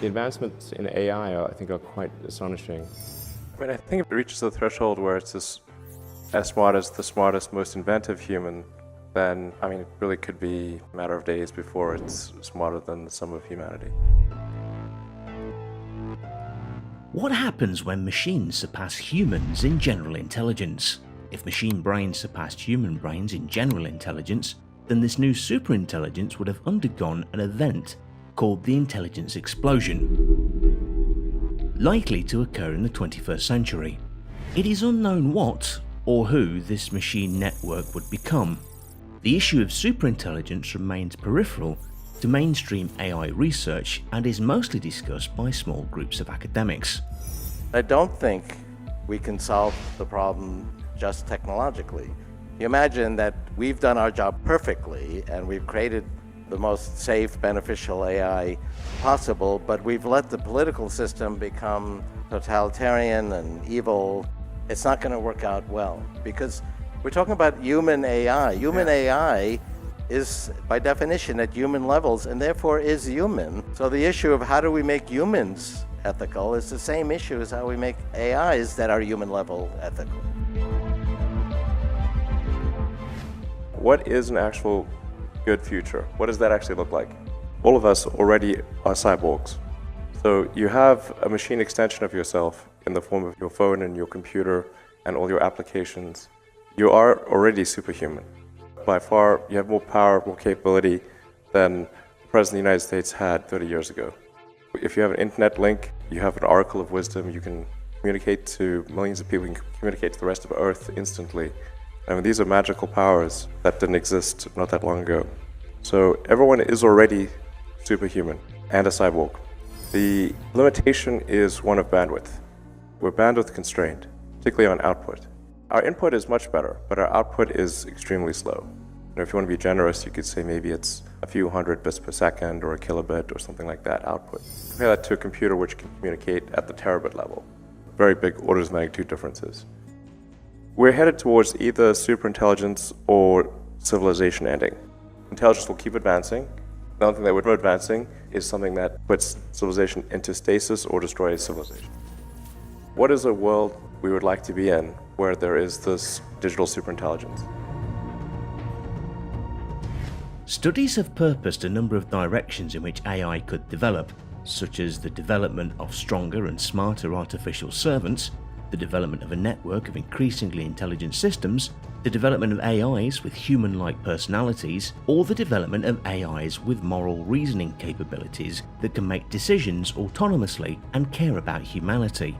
The advancements in AI, I think, are quite astonishing. I mean, I think it reaches the threshold where it's as smart as the smartest, most inventive human, then, I mean, it really could be a matter of days before it's smarter than the sum of humanity. What happens when machines surpass humans in general intelligence? If machine brains surpassed human brains in general intelligence, then this new superintelligence would have undergone an event called the intelligence explosion, likely to occur in the 21st century. It is unknown what or who this machine network would become. The issue of superintelligence remains peripheral to mainstream AI research and is mostly discussed by small groups of academics. I don't think we can solve the problem just technologically. You imagine that we've done our job perfectly and we've created the most safe, beneficial AI possible, but we've let the political system become totalitarian and evil. It's not going to work out well because we're talking about human AI. Human AI is by definition at human levels and therefore is human. So the issue of how do we make humans ethical is the same issue as how we make AIs that are human level ethical. What is an actual good future? What does that actually look like? All of us already are cyborgs. So you have a machine extension of yourself in the form of your phone and your computer and all your applications. You are already superhuman. By far, you have more power, more capability than the President of the United States had 30 years ago. If you have an internet link, you have an oracle of wisdom, you can communicate to millions of people, you can communicate to the rest of Earth instantly. I mean, these are magical powers that didn't exist not that long ago. So everyone is already superhuman and a cyborg. The limitation is one of bandwidth. We're bandwidth constrained, particularly on output. Our input is much better, but our output is extremely slow. If you want to be generous, you could say maybe it's a few hundred bits per second or a kilobit or something like that output. Compare that to a computer which can communicate at the terabit level. Very big orders of magnitude differences. We're headed towards either superintelligence or civilization ending. Intelligence will keep advancing. The only thing that we're advancing is something that puts civilization into stasis or destroys civilization. What is a world we would like to be in where there is this digital superintelligence? Studies have purposed a number of directions in which AI could develop, such as the development of stronger and smarter artificial servants, the development of a network of increasingly intelligent systems, the development of AIs with human-like personalities, or the development of AIs with moral reasoning capabilities that can make decisions autonomously and care about humanity.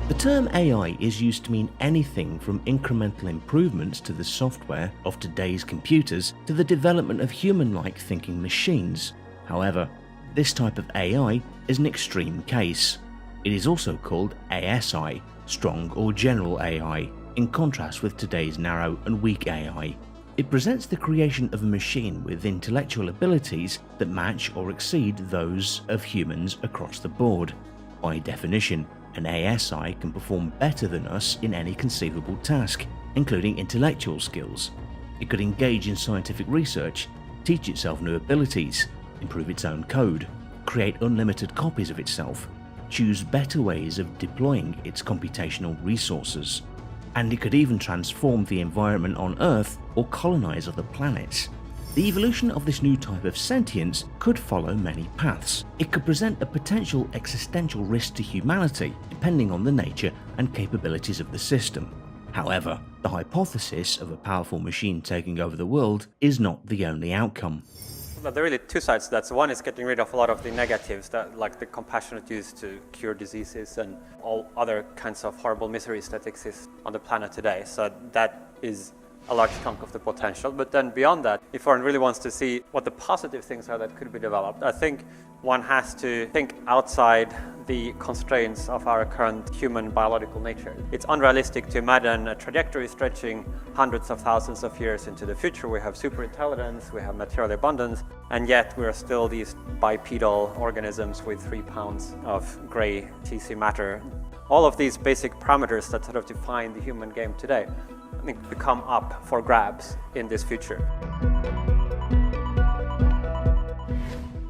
The term AI is used to mean anything from incremental improvements to the software of today's computers to the development of human-like thinking machines. However, this type of AI is an extreme case. It is also called ASI, strong or general AI, in contrast with today's narrow and weak AI. It presents the creation of a machine with intellectual abilities that match or exceed those of humans across the board. By definition, an ASI can perform better than us in any conceivable task, including intellectual skills. It could engage in scientific research, teach itself new abilities, improve its own code, create unlimited copies of itself, choose better ways of deploying its computational resources, and it could even transform the environment on Earth or colonize other planets. The evolution of this new type of sentience could follow many paths. It could present a potential existential risk to humanity, depending on the nature and capabilities of the system. However, the hypothesis of a powerful machine taking over the world is not the only outcome. But there are really two sides to that. So one is getting rid of a lot of the negatives, that, like the compassionate use to cure diseases and all other kinds of horrible miseries that exist on the planet today. So that is a large chunk of the potential. But then beyond that, if one really wants to see what the positive things are that could be developed, I think one has to think outside the constraints of our current human biological nature. It's unrealistic to imagine a trajectory stretching hundreds of thousands of years into the future. We have superintelligence, we have material abundance, and yet we are still these bipedal organisms with 3 pounds of gray TC matter. All of these basic parameters that sort of define the human game today, I think, become up for grabs in this future.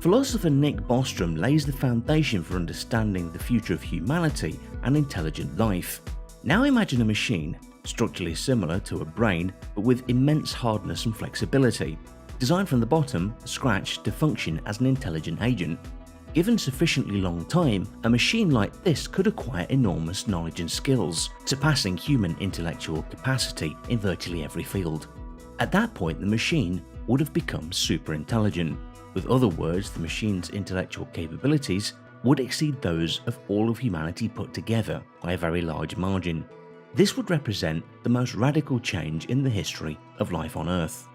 Philosopher Nick Bostrom lays the foundation for understanding the future of humanity and intelligent life. Now imagine a machine, structurally similar to a brain but with immense hardness and flexibility, designed from the bottom, scratch, to function as an intelligent agent. Given sufficiently long time, a machine like this could acquire enormous knowledge and skills, surpassing human intellectual capacity in virtually every field. At that point, the machine would have become super intelligent. With other words, the machine's intellectual capabilities would exceed those of all of humanity put together by a very large margin. This would represent the most radical change in the history of life on Earth.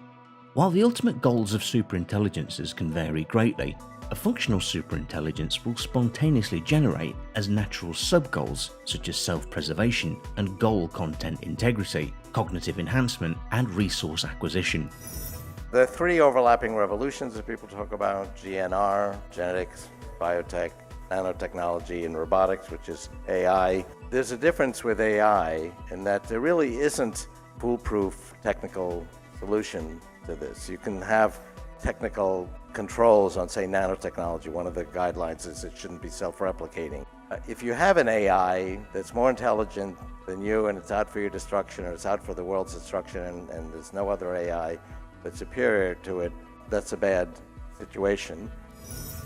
While the ultimate goals of superintelligences can vary greatly, a functional superintelligence will spontaneously generate as natural sub-goals such as self-preservation and goal content integrity, cognitive enhancement, and resource acquisition. There are three overlapping revolutions that people talk about: GNR, genetics, biotech, nanotechnology, and robotics, which is AI. There's a difference with AI in that there really isn't foolproof technical solution to this. You can have technical controls on, say, nanotechnology. One of the guidelines is it shouldn't be self-replicating. If you have an AI that's more intelligent than you and it's out for your destruction, or it's out for the world's destruction, and there's no other AI that's superior to it, that's a bad situation.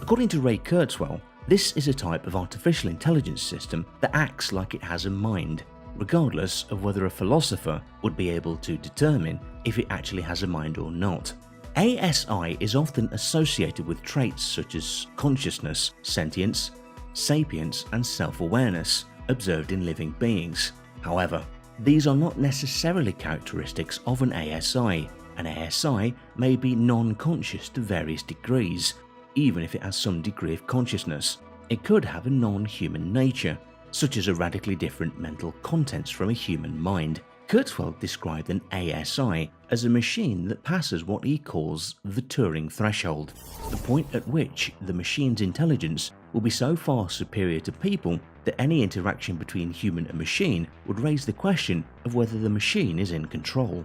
According to Ray Kurzweil, this is a type of artificial intelligence system that acts like it has a mind, regardless of whether a philosopher would be able to determine if it actually has a mind or not. ASI is often associated with traits such as consciousness, sentience, sapience, and self-awareness observed in living beings. However, these are not necessarily characteristics of an ASI. An ASI may be non-conscious to various degrees, even if it has some degree of consciousness. It could have a non-human nature, such as a radically different mental contents from a human mind. Kurzweil described an ASI as a machine that passes what he calls the Turing threshold, the point at which the machine's intelligence will be so far superior to people that any interaction between human and machine would raise the question of whether the machine is in control.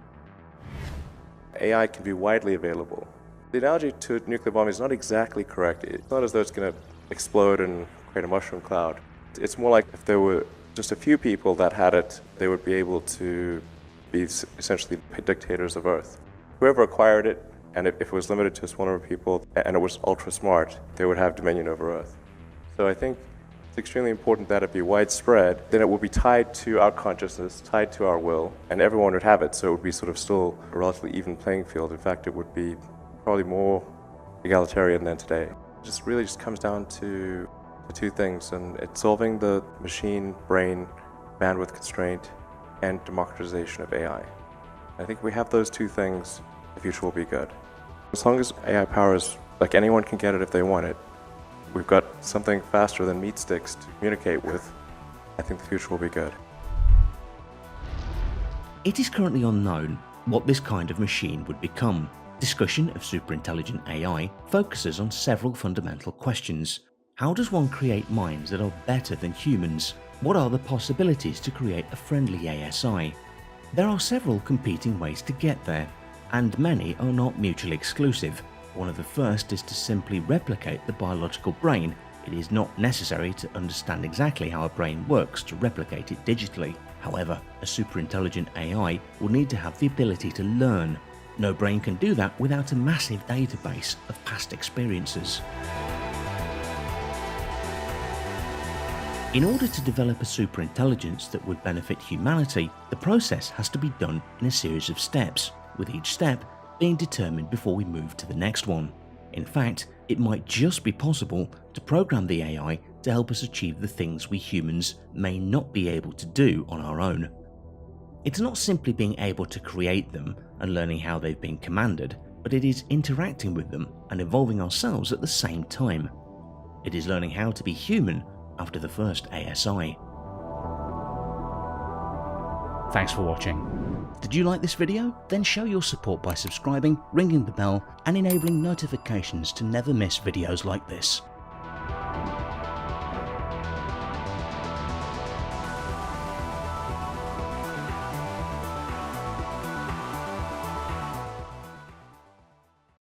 AI can be widely available. The analogy to a nuclear bomb is not exactly correct. It's not as though it's going to explode and create a mushroom cloud. It's more like if there were just a few people that had it, they would be able to be essentially dictators of Earth. Whoever acquired it, and if it was limited to a small number of people, and it was ultra smart, they would have dominion over Earth. So I think it's extremely important that it be widespread. Then it will be tied to our consciousness, tied to our will, and everyone would have it, so it would be sort of still a relatively even playing field. In fact, it would be probably more egalitarian than today. It just really comes down to the two things, and it's solving the machine-brain bandwidth constraint and democratization of AI. I think if we have those two things, the future will be good. As long as AI power is, like, anyone can get it if they want it, we've got something faster than meat sticks to communicate with, I think the future will be good. It is currently unknown what this kind of machine would become. Discussion of superintelligent AI focuses on several fundamental questions. How does one create minds that are better than humans? What are the possibilities to create a friendly ASI? There are several competing ways to get there, and many are not mutually exclusive. One of the first is to simply replicate the biological brain. It is not necessary to understand exactly how a brain works to replicate it digitally. However, a superintelligent AI will need to have the ability to learn. No brain can do that without a massive database of past experiences. In order to develop a superintelligence that would benefit humanity, the process has to be done in a series of steps, with each step being determined before we move to the next one. In fact, it might just be possible to program the AI to help us achieve the things we humans may not be able to do on our own. It's not simply being able to create them and learning how they've been commanded, but it is interacting with them and evolving ourselves at the same time. It is learning how to be human after the first ASI. Thanks for watching. Did you like this video? Then show your support by subscribing, ringing the bell, and enabling notifications to never miss videos like this.